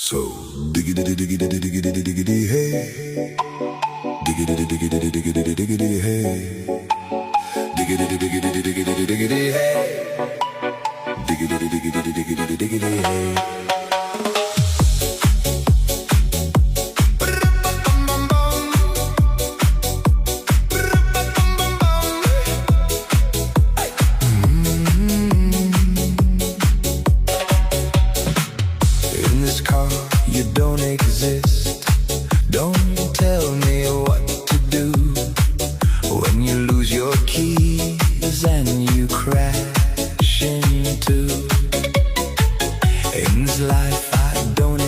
So diggity diggity diggity diggity hey, diggity diggity diggity diggity hey, diggity diggity diggity diggity hey, diggity diggity diggity diggity hey. You don't exist. Don't tell me what to do when you lose your keys and you crash into. In this life I don't